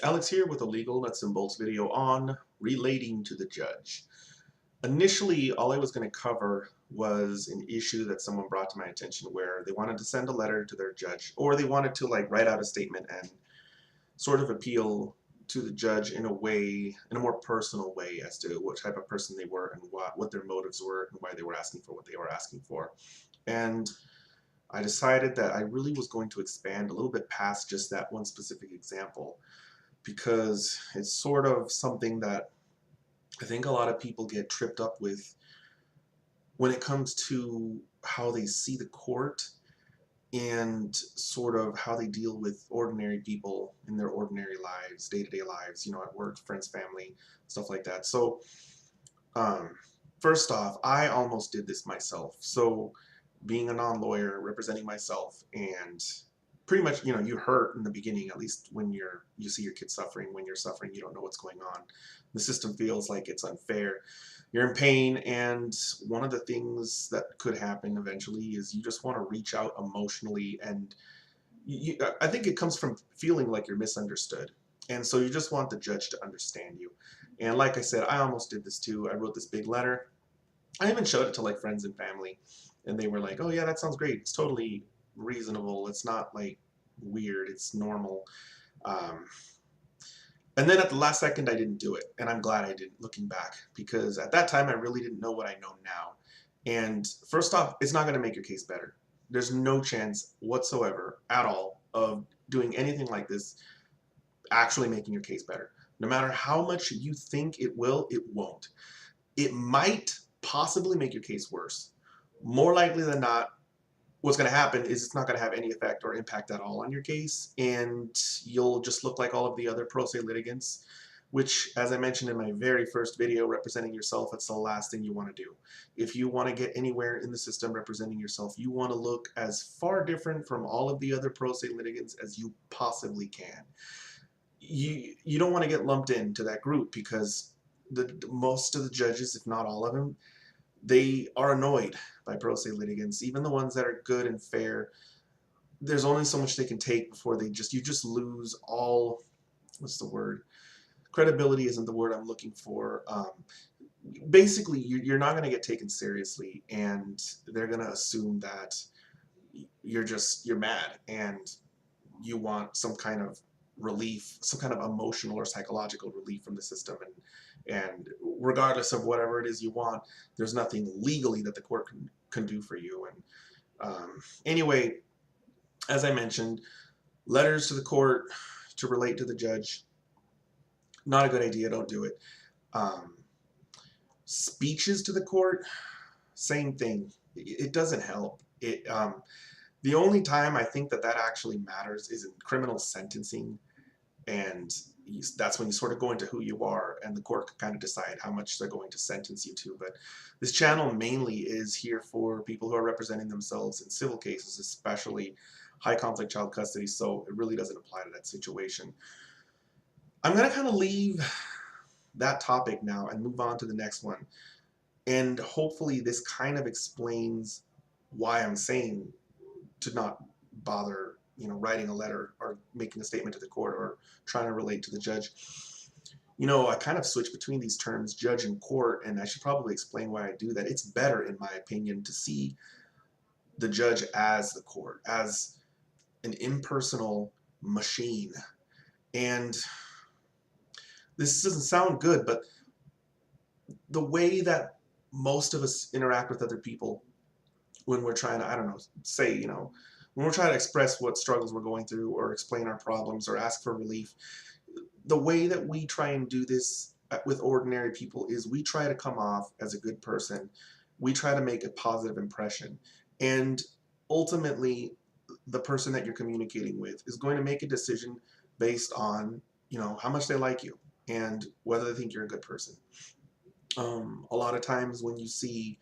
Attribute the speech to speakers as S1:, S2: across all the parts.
S1: Alex here with a legal nuts and bolts video on relating to the judge. Initially, all I was going to cover was an issue that someone brought to my attention where they wanted to send a letter to their judge, or they wanted to like write out a statement and sort of appeal to the judge in a way, in a more personal way, as to what type of person they were and what their motives were and why they were asking for what they were asking for. And I decided that I really was going to expand a little bit past just that one specific example, because it's sort of something that I think a lot of people get tripped up with when it comes to how they see the court and sort of how they deal with ordinary people in their ordinary lives, day-to-day lives, at work, friends, family, stuff like that. So um, first off, I almost did this myself. So being a non-lawyer, representing myself, and pretty much, you hurt in the beginning, at least when you see your kid suffering. When you're suffering, you don't know what's going on. The system feels like it's unfair. You're in pain, and one of the things that could happen eventually is you just want to reach out emotionally, and I think it comes from feeling like you're misunderstood. And so you just want the judge to understand you. And like I said, I almost did this too. I wrote this big letter. I even showed it to like friends and family, and they were like, "Oh yeah, that sounds great. It's totally reasonable. It's not like weird. It's normal." Um, and then at the last second, I didn't do it, and I'm glad I didn't. Looking back, because at that time, I really didn't know what I know now. And first off, it's not going to make your case better. There's no chance whatsoever at all of doing anything like this actually making your case better. No matter how much you think it will, it won't. It might possibly make your case worse. More likely than not, what's going to happen is it's not going to have any effect or impact at all on your case, and you'll just look like all of the other pro se litigants, which, as I mentioned in my very first video, representing yourself, it's the last thing you want to do. If you want to get anywhere in the system representing yourself, you want to look as far different from all of the other pro se litigants as you possibly can. You don't want to get lumped into that group, because most of the judges, if not all of them, they are annoyed by pro se litigants. Even the ones that are good and fair, there's only so much they can take before you just lose all, what's the word? Credibility isn't the word I'm looking for. Basically, you're not going to get taken seriously, and they're going to assume that you're mad and you want some kind of relief, some kind of emotional or psychological relief from the system, and regardless of whatever it is you want, there's nothing legally that the court can do for you. And anyway, as I mentioned, letters to the court to relate to the judge, not a good idea. Don't do it. Um, Speeches to the court, same thing. It doesn't help. The only time I think that actually matters is in criminal sentencing, and that's when you sort of go into who you are, and the court can kind of decide how much they're going to sentence you to. But this channel mainly is here for people who are representing themselves in civil cases, especially high conflict child custody, so it really doesn't apply to that situation. I'm going to kind of leave that topic now and move on to the next one, and hopefully this kind of explains why I'm saying to not bother, writing a letter or making a statement to the court or trying to relate to the judge. I kind of switch between these terms, judge and court, and I should probably explain why I do that. It's better, in my opinion, to see the judge as the court, as an impersonal machine. And this doesn't sound good, but the way that most of us interact with other people when we're trying to, I don't know, say, when we're trying to express what struggles we're going through or explain our problems or ask for relief, the way that we try and do this with ordinary people is we try to come off as a good person. We try to make a positive impression. And ultimately, the person that you're communicating with is going to make a decision based on, how much they like you and whether they think you're a good person. A lot of times when you see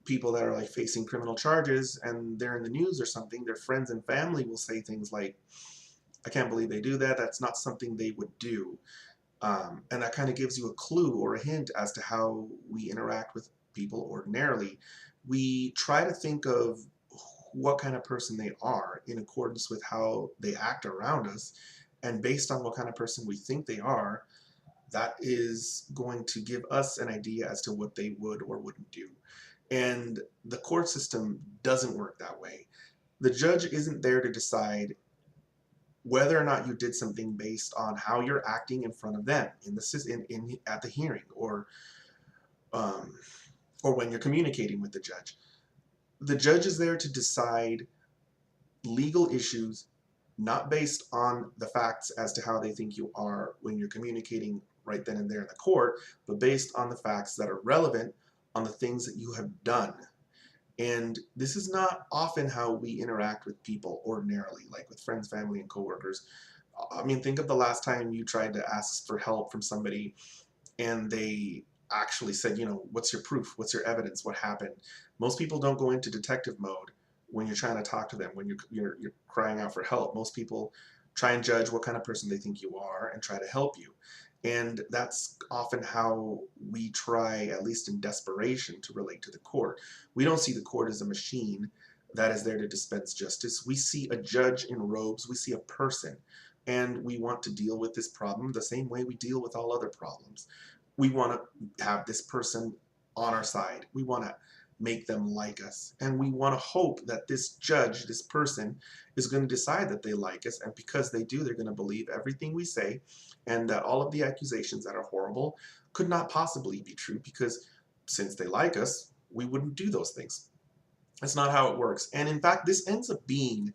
S1: people that are like facing criminal charges and they're in the news or something, their friends and family will say things like, "I can't believe they do that. That's not something they would do." And that kind of gives you a clue or a hint as to how we interact with people ordinarily. We try to think of what kind of person they are in accordance with how they act around us. And based on what kind of person we think they are, that is going to give us an idea as to what they would or wouldn't do. And the court system doesn't work that way. The judge isn't there to decide whether or not you did something based on how you're acting in front of them in the at the hearing, um, or when you're communicating with the judge. The judge is there to decide legal issues, not based on the facts as to how they think you are when you're communicating right then and there in the court, but based on the facts that are relevant on the things that you have done. And this is not often how we interact with people ordinarily, like with friends, family, and coworkers. I mean, think of the last time you tried to ask for help from somebody and they actually said, you know, what's your proof? What's your evidence? What happened? Most people don't go into detective mode when you're trying to talk to them, when you're crying out for help. Most people try and judge what kind of person they think you are and try to help you. And that's often how we try, at least in desperation, to relate to the court. We don't see the court as a machine that is there to dispense justice. We see a judge in robes, we see a person, and we want to deal with this problem the same way we deal with all other problems. We want to have this person on our side. We want to make them like us. And we want to hope that this judge, this person, is going to decide that they like us. And because they do, they're going to believe everything we say, and that all of the accusations that are horrible could not possibly be true, because since they like us, we wouldn't do those things. That's not how it works. And in fact, this ends up being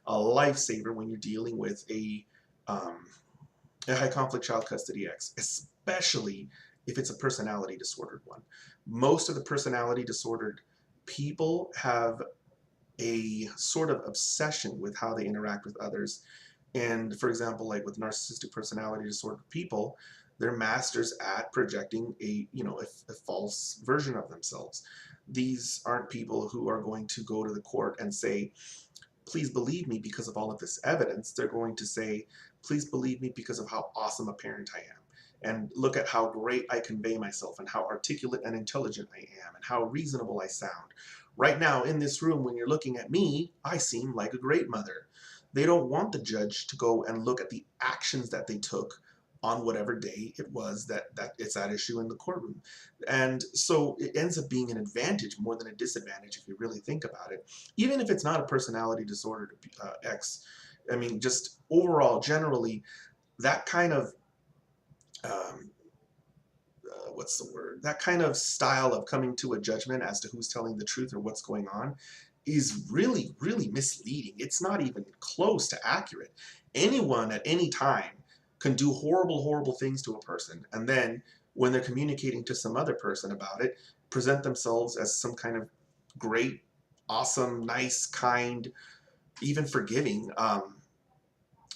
S1: a lifesaver when you're dealing with a high conflict child custody ex, especially if it's a personality disordered one. Most of the personality disordered people have a sort of obsession with how they interact with others. And for example, like with narcissistic personality disordered people, they're masters at projecting a false version of themselves. These aren't people who are going to go to the court and say, please believe me because of all of this evidence. They're going to say, please believe me because of how awesome a parent I am. And look at how great I convey myself and how articulate and intelligent I am and how reasonable I sound. Right now in this room, when you're looking at me, I seem like a great mother. They don't want the judge to go and look at the actions that they took on whatever day it was that it's at issue in the courtroom. And so it ends up being an advantage more than a disadvantage if you really think about it. Even if it's not a personality disordered ex, I mean, just overall, generally, that kind of what's the word? That kind of style of coming to a judgment as to who's telling the truth or what's going on is really, really misleading. It's not even close to accurate. Anyone at any time can do horrible, horrible things to a person, and then when they're communicating to some other person about it, present themselves as some kind of great, awesome, nice, kind, even forgiving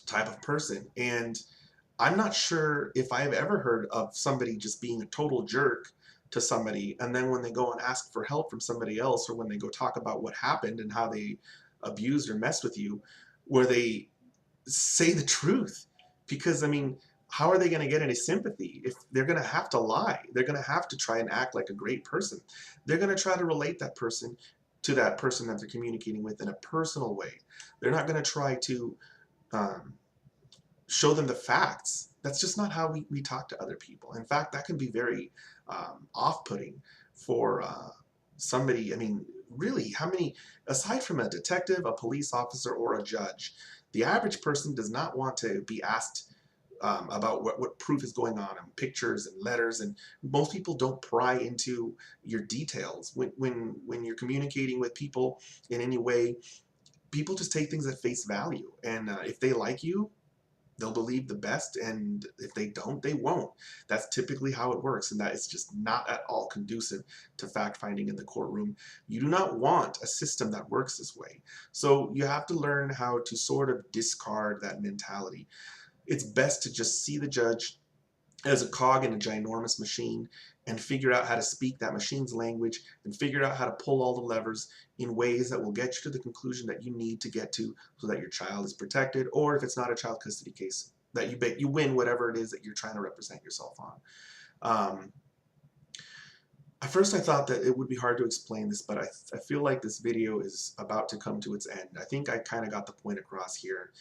S1: type of person. And I'm not sure if I've ever heard of somebody just being a total jerk to somebody, and then when they go and ask for help from somebody else, or when they go talk about what happened and how they abused or messed with you, where they say the truth. Because, I mean, how are they going to get any sympathy if they're going to have to lie? They're going to have to try and act like a great person. They're going to try to relate that person to that person that they're communicating with in a personal way. They're not going to try to show them the facts. That's just not how we talk to other people. In fact, that can be very off-putting for somebody. I mean, really, how many, aside from a detective, a police officer, or a judge, the average person does not want to be asked about what proof is going on and pictures and letters, and most people don't pry into your details. When you're communicating with people in any way, people just take things at face value, and if they like you, they'll believe the best, and if they don't, they won't. That's typically how it works, and that is just not at all conducive to fact-finding in the courtroom. You do not want a system that works this way. So you have to learn how to sort of discard that mentality. It's best to just see the judge as a cog in a ginormous machine and figure out how to speak that machine's language and figure out how to pull all the levers in ways that will get you to the conclusion that you need to get to so that your child is protected, or if it's not a child custody case, that you win whatever it is that you're trying to represent yourself on. At first I thought that it would be hard to explain this, but I feel like this video is about to come to its end. I think I kind of got the point across here.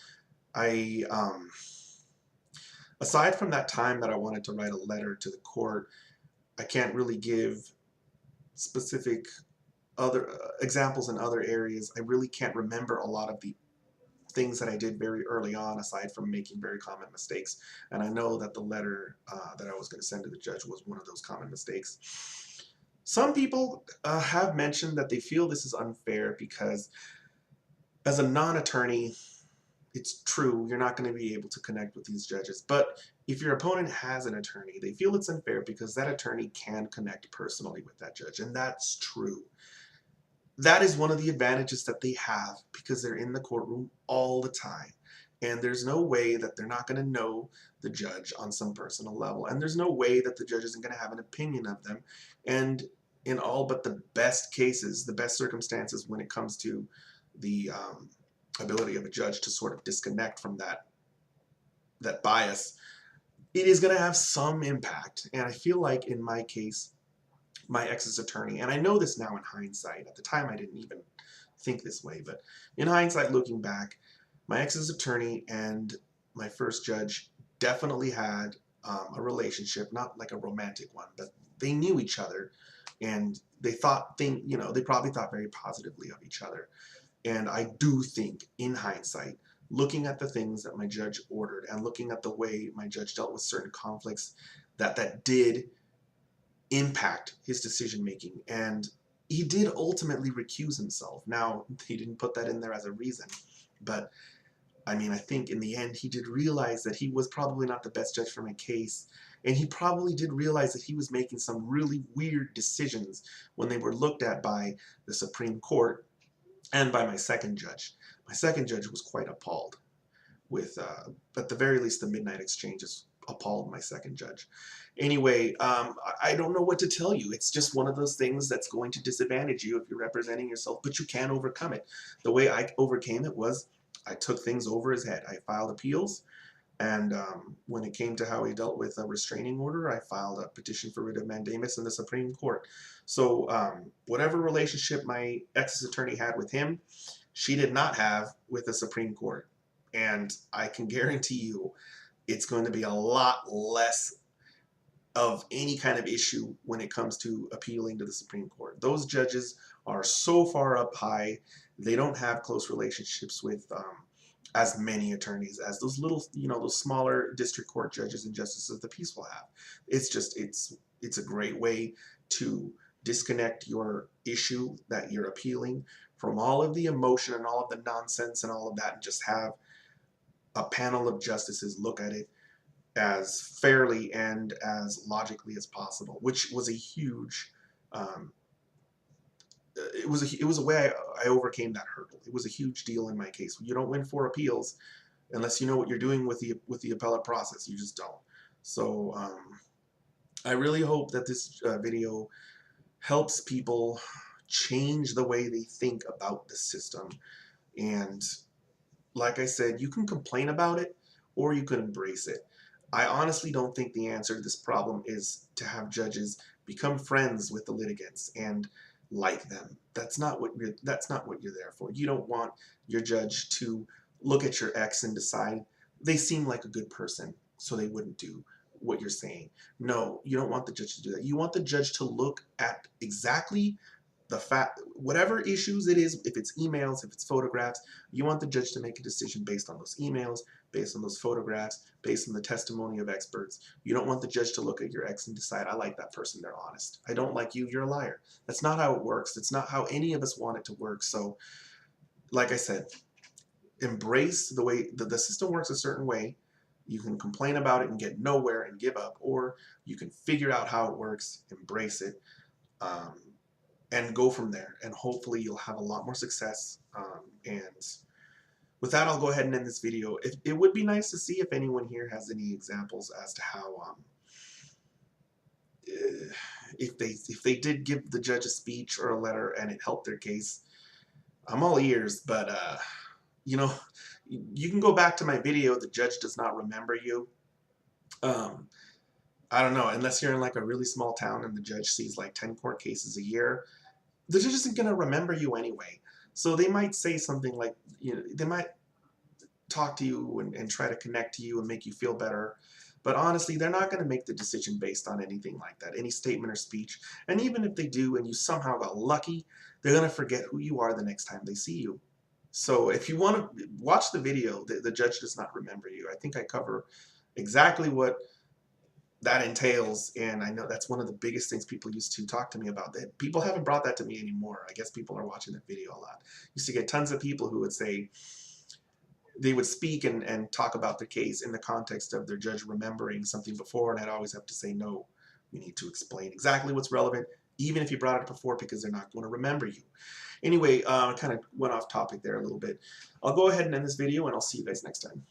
S1: Aside from that time that I wanted to write a letter to the court, I can't really give specific other examples in other areas. I really can't remember a lot of the things that I did very early on, aside from making very common mistakes. And I know that the letter that I was going to send to the judge was one of those common mistakes. Some people have mentioned that they feel this is unfair because as a non-attorney, it's true, you're not going to be able to connect with these judges. But if your opponent has an attorney, they feel it's unfair because that attorney can connect personally with that judge. And that's true. That is one of the advantages that they have because they're in the courtroom all the time. And there's no way that they're not going to know the judge on some personal level. And there's no way that the judge isn't going to have an opinion of them. And in all but the best cases, the best circumstances when it comes to the ability of a judge to sort of disconnect from that bias, it is going to have some impact. And I feel like in my case, my ex's attorney, and I know this now in hindsight, at the time I didn't even think this way, but in hindsight looking back, my ex's attorney and my first judge definitely had a relationship, not like a romantic one, but they knew each other and they probably thought very positively of each other. And I do think in hindsight, looking at the things that my judge ordered and looking at the way my judge dealt with certain conflicts, that did impact his decision making, and he did ultimately recuse himself. Now, he didn't put that in there as a reason, but I mean, I think in the end he did realize that he was probably not the best judge for my case, and he probably did realize that he was making some really weird decisions when they were looked at by the Supreme Court and by my second judge. My second judge was quite appalled with, at the very least, the midnight exchanges appalled my second judge. Anyway, I don't know what to tell you. It's just one of those things that's going to disadvantage you if you're representing yourself, but you can overcome it. The way I overcame it was I took things over his head. I filed appeals, and when it came to how he dealt with a restraining order, I filed a petition for writ of mandamus in the Supreme Court. So whatever relationship my ex's attorney had with him, she did not have with the Supreme Court. And I can guarantee you it's going to be a lot less of any kind of issue when it comes to appealing to the Supreme Court. Those judges are so far up high, they don't have close relationships with as many attorneys as those little, those smaller district court judges and justices of the peace will have. It's a great way to disconnect your issue that you're appealing from all of the emotion and all of the nonsense and all of that, and just have a panel of justices look at it as fairly and as logically as possible, which was a huge, it was a way I overcame that hurdle. It was a huge deal in my case. You don't win 4 appeals unless you know what you're doing with the appellate process. You just don't. So I really hope that this video helps people change the way they think about the system. And like I said, you can complain about it or you can embrace it. I honestly don't think the answer to this problem is to have judges become friends with the litigants and like them. That's not what you're there for. You don't want your judge to look at your ex and decide they seem like a good person, so they wouldn't do what you're saying. No, you don't want the judge to do that. You want the judge to look at exactly the fact, whatever issues it is, if it's emails, if it's photographs, you want the judge to make a decision based on those emails, based on those photographs, based on the testimony of experts. You don't want the judge to look at your ex and decide, I like that person, they're honest. I don't like you, you're a liar. That's not how it works. That's not how any of us want it to work. So, like I said, embrace the way the system works a certain way. You can complain about it and get nowhere and give up, or you can figure out how it works, embrace it, and go from there. And hopefully you'll have a lot more success. And with that, I'll go ahead and end this video. It would be nice to see if anyone here has any examples as to how, if they did give the judge a speech or a letter and it helped their case. I'm all ears, but you can go back to my video, the judge does not remember you. I don't know, unless you're in like a really small town and the judge sees like 10 court cases a year, the judge isn't going to remember you anyway. So they might say something like, they might talk to you and try to connect to you and make you feel better. But honestly, they're not going to make the decision based on anything like that, any statement or speech. And even if they do and you somehow got lucky, they're going to forget who you are the next time they see you. So if you want to watch the video, the judge does not remember you. I think I cover exactly what that entails, and I know that's one of the biggest things people used to talk to me about. That people haven't brought that to me anymore. I guess people are watching that video a lot. Used to get tons of people who would say, they would speak and talk about the case in the context of their judge remembering something before, and I'd always have to say, no, we need to explain exactly what's relevant, even if you brought it up before, because they're not going to remember you. Anyway, kind of went off topic there a little bit. I'll go ahead and end this video, and I'll see you guys next time.